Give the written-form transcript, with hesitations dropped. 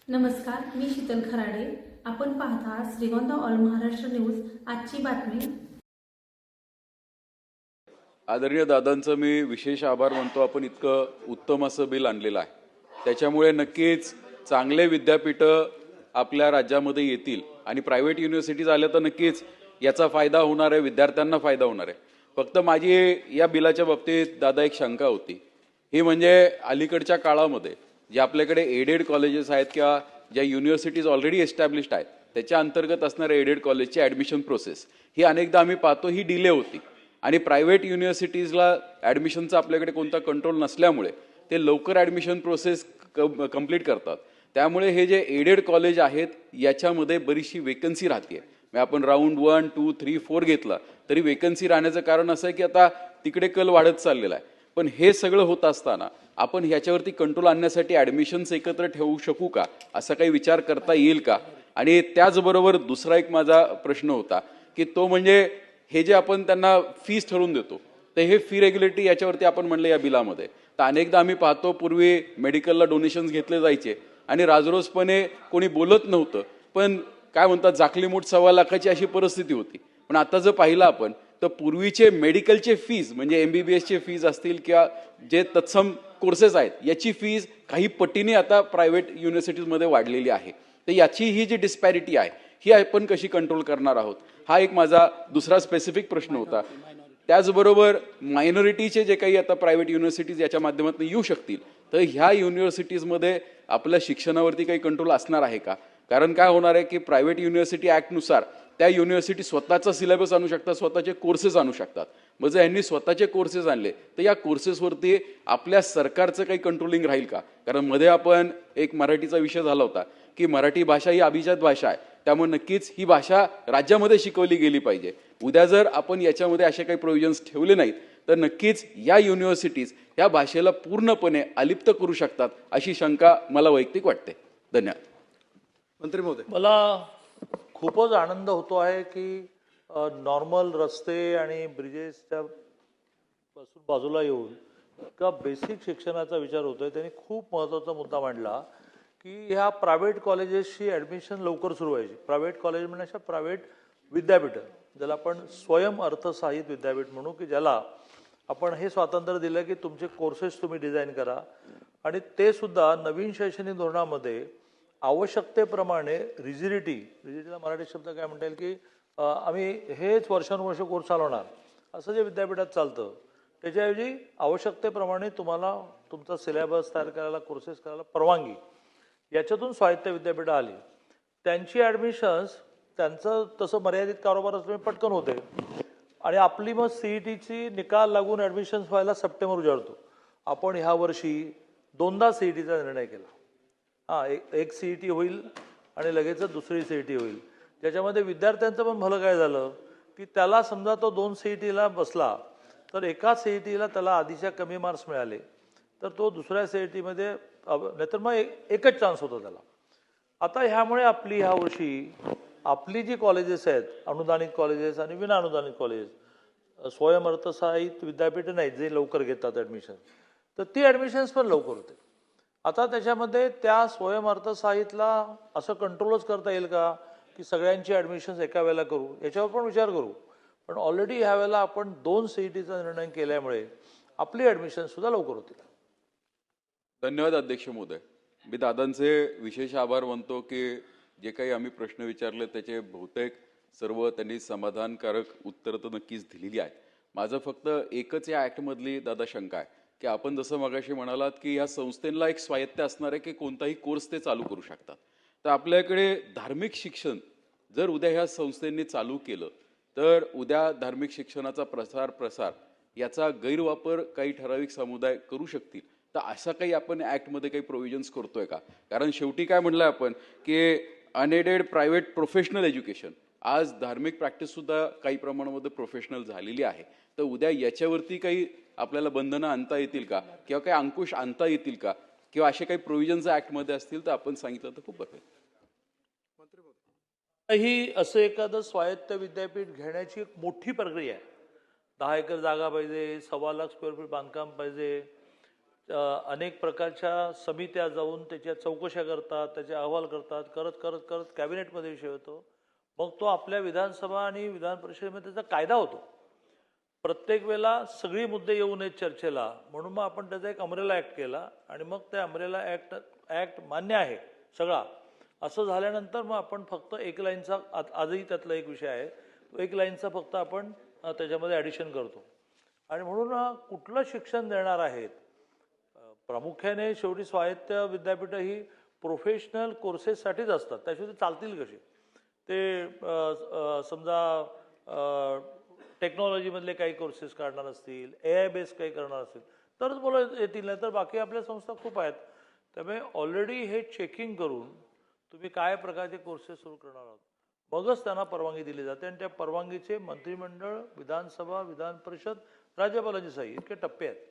नमस्कार, मी शीतल खराडे. आपण पाहता श्रीगोंदा ऑल महाराष्ट्र न्यूज. आजची बातमी. आदरणीय दादांचं मी विशेष आभार मानतो. आपण इतकं उत्तम असं बिल आणलेलं आहे. त्याच्यामुळे नक्कीच चांगले विद्यापीठं आपल्या राज्यामध्ये येतील आणि प्रायव्हेट युनिव्हर्सिटीज आल्या तर नक्कीच याचा फायदा होणार आहे, विद्यार्थ्यांना फायदा होणार आहे. फक्त माझी या बिलाच्या बाबतीत दादा एक शंका होती. ही म्हणजे अलीकडच्या काळामध्ये जे आपल्याकडे एडेड कॉलेजेस आहेत किंवा ज्या युनिव्हर्सिटीज ऑलरेडी एस्टॅब्लिश्ड आहेत त्याच्या अंतर्गत असणाऱ्या एडेड कॉलेजची ॲडमिशन प्रोसेस ही अनेकदा आम्ही पाहतो ही डिले होती आणि प्रायव्हेट युनिव्हर्सिटीजला ॲडमिशनचा आपल्याकडे कोणता कंट्रोल नसल्यामुळे ते लवकर ॲडमिशन प्रोसेस कंप्लीट करतात. त्यामुळे हे जे एडेड कॉलेज आहेत याच्यामध्ये बरीचशी वेकन्सी राहते. मग आपण राऊंड 1, 2, 3, 4 घेतला तरी वेकन्सी राहण्याचं कारण असं आहे की आता तिकडे कल वाढत चाललेला आहे. पण हे सगळं होत असताना आपण ह्याच्यावरती कंट्रोल आणण्यासाठी ॲडमिशन्स एकत्र ठेवू शकू का, असा काही विचार करता येईल का? आणि त्याचबरोबर दुसरा एक माझा प्रश्न होता की तो म्हणजे हे जे आपण त्यांना फीस ठरवून देतो तर हे फी रेग्युलेटरी याच्यावरती आपण म्हणलं या बिलामध्ये तर अनेकदा आम्ही पाहतो पूर्वी मेडिकलला डोनेशन्स घेतले जायचे आणि राजरोसपणे कोणी बोलत नव्हतं, पण काय म्हणतात जाकलीमूठ 1.25 लाखाची अशी परिस्थिती होती. पण आता जर पाहिलं आपण तर पूर्वीचे मेडिकलचे फीज म्हणजे MBBSचे फीज असतील किंवा जे तत्सम कोर्सेस आहेत याची फीज काही पटीने आता प्रायव्हेट युनिव्हर्सिटीजमध्ये वाढलेली आहे. तर याची ही जी डिस्पॅरिटी आहे ही आपण कशी कंट्रोल करणार आहोत, हा एक माझा दुसरा स्पेसिफिक प्रश्न होता. त्याचबरोबर मायनॉरिटीचे जे काही आता प्रायव्हेट युनिव्हर्सिटीज याच्या माध्यमातून येऊ शकतील तर ह्या युनिव्हर्सिटीजमध्ये आपल्या शिक्षणावरती काही कंट्रोल असणार आहे का? कारण काय होणार आहे की प्रायव्हेट युनिव्हर्सिटी ॲक्टनुसार त्या युनिव्हर्सिटी स्वतःचा सिलेबस आणू शकतात, स्वतःचे कोर्सेस आणू शकतात. मग जर यांनी स्वतःचे कोर्सेस आणले तर या कोर्सेसवरती आपल्या सरकारचं काही कंट्रोलिंग राहील का? कारण मध्ये आपण एक मराठीचा विषय झाला होता की मराठी भाषा ही अभिजात भाषा आहे, त्यामुळे नक्कीच ही भाषा राज्यामध्ये शिकवली गेली पाहिजे. उद्या जर आपण याच्यामध्ये असे काही प्रोव्हिजन्स ठेवले नाहीत तर नक्कीच या युनिव्हर्सिटीज या भाषेला पूर्णपणे अलिप्त करू शकतात अशी शंका मला वैयक्तिक वाटते. धन्यवाद. मंत्री महोदय, मला खूपच आनंद होतो आहे की नॉर्मल रस्ते आणि ब्रिजेसच्या पासून बाजूला येऊन इतका बेसिक शिक्षणाचा विचार होतोय. त्यांनी खूप महत्त्वाचा मुद्दा मांडला की ह्या प्रायव्हेट कॉलेजेसची ॲडमिशन लवकर सुरू व्हायची. प्रायव्हेट कॉलेज म्हणजे प्रायव्हेट विद्यापीठं, ज्याला आपण स्वयं अर्थसहाय्यित विद्यापीठ म्हणू, की ज्याला आपण हे स्वातंत्र्य दिलं की तुमचे कोर्सेस तुम्ही डिझाईन करा आणि ते सुद्धा नवीन शैक्षणिक धोरणामध्ये आवश्यकतेप्रमाणे रिजिडिटीला मराठी शब्द काय म्हणता येईल की आम्ही हेच वर्षानुवर्ष कोर्स चालवणार असं जे विद्यापीठात चालतं त्याच्याऐवजी आवश्यकतेप्रमाणे तुम्हाला तुमचा सिलेबस तयार करायला, कोर्सेस करायला परवानगी, याच्यातून स्वायत्त विद्यापीठं आली. त्यांची ॲडमिशन्स त्यांचं तसं मर्यादित कारोबार असल्यामुळे पटकन होते आणि आपली मग CETची निकाल लागून ॲडमिशन्स व्हायला सप्टेंबर उजाडतो. आपण ह्या वर्षी 2दा CETचा निर्णय केला. एक CET होईल आणि लगेच दुसरी CET होईल, ज्याच्यामध्ये विद्यार्थ्यांचं पण भलं काय झालं की त्याला समजा तो 2 CETला बसला तर एका CETला त्याला आधीच्या कमी मार्क्स मिळाले तर तो दुसऱ्या CETमध्ये नाहीतर मग एकच चान्स होता त्याला. आता ह्यामुळे आपली ह्या वर्षी आपली जी कॉलेजेस आहेत, अनुदानित कॉलेजेस आणि विनाअनुदानित कॉलेजेस, स्वयं अर्थसहाय्यित विद्यापीठं नाहीत जे लवकर घेतात ॲडमिशन, तर ती ॲडमिशन्स पण लवकर होते. आता त्याच्यामध्ये त्या स्वयं अर्थसहाय्यितला असं कंट्रोलच करता येईल का की सगळ्यांची ॲडमिशन्स एका वेळेला करू, याच्यावर पण विचार करू. पण ऑलरेडी ह्या वेळेला आपण 2 CETचा निर्णय केल्यामुळे आपली ॲडमिशनसुद्धा लवकर होतील. धन्यवाद अध्यक्ष महोदय. मी दादांचे विशेष आभार मानतो की जे काही आम्ही प्रश्न विचारले त्याचे बहुतेक सर्व त्यांनी समाधानकारक उत्तरं तर नक्कीच दिलेली आहेत. माझं फक्त एकच या ॲक्टमधली दादा शंका आहे की आपण जसं मगाशी म्हणालात की ह्या संस्थेला एक स्वायत्त असणार आहे की कोणताही कोर्स ते चालू करू शकतात. तर आपल्याकडे धार्मिक शिक्षण जर उद्या ह्या संस्थेंनी चालू केलं तर उद्या धार्मिक शिक्षणाचा प्रसार याचा गैरवापर काही ठराविक समुदाय करू शकतील. तर असा काही आपण ॲक्टमध्ये काही प्रोव्हिजन्स करतोय का? कारण शेवटी काय म्हणलं आपण की अनएडेड प्रायव्हेट प्रोफेशनल एज्युकेशन, आज धार्मिक प्रॅक्टिससुद्धा काही प्रमाणामध्ये प्रोफेशनल झालेली आहे. तर उद्या याच्यावरती काही आपल्याला बंधनं आणता येतील का किंवा काही अंकुश आणता येतील का किंवा असे काही प्रोव्हिजन्स ॲक्टमध्ये असतील तर आपण सांगितलं तर खूप बरं. ही असं एखादं स्वायत्त विद्यापीठ घेण्याची एक मोठी प्रक्रिया आहे. 10 एकर जागा पाहिजे, 1.25 लाख स्क्वेअर फीट बांधकाम पाहिजे, अनेक प्रकारच्या समित्या जाऊन त्याच्या चौकशा करतात, त्याचे अहवाल करतात, करत करत करत कॅबिनेटमध्ये विषय होतो. मग तो आपल्या विधानसभा आणि विधान परिषदेमध्ये त्याचा कायदा होतो. प्रत्येक वेळेला सगळी मुद्दे येऊ नयेत चर्चेला, म्हणून मग आपण त्याचा एक अमरेला ॲक्ट केला आणि मग त्या अमरेला ॲक्ट मान्य आहे सगळा. असं झाल्यानंतर मग आपण फक्त एक लाईनचा, आजही त्यातला एक विषय आहे, तो एक लाईनचा फक्त आपण त्याच्यामध्ये ॲडिशन करतो. आणि म्हणून कुठलं शिक्षण देणार आहेत, प्रामुख्याने शेवटी स्वायत्त विद्यापीठं ही प्रोफेशनल कोर्सेससाठीच असतात, त्याशिवाय ते चालतील कसे. ते समजा टेक्नॉलॉजीमधले काही कोर्सेस काढणार असतील, AI बेस काही करणार असतील तरच मुलं येतील, नाही तर बाकी आपल्या संस्था खूप आहेत. त्यामुळे ऑलरेडी हे चेकिंग करून तुम्ही काय प्रकारचे कोर्सेस सुरू करणार आहात, मगच त्यांना परवानगी दिली जाते. आणि त्या परवानगीचे मंत्रिमंडळ, विधानसभा, विधान परिषद, राज्यपालांची सही इतके टप्पे आहेत.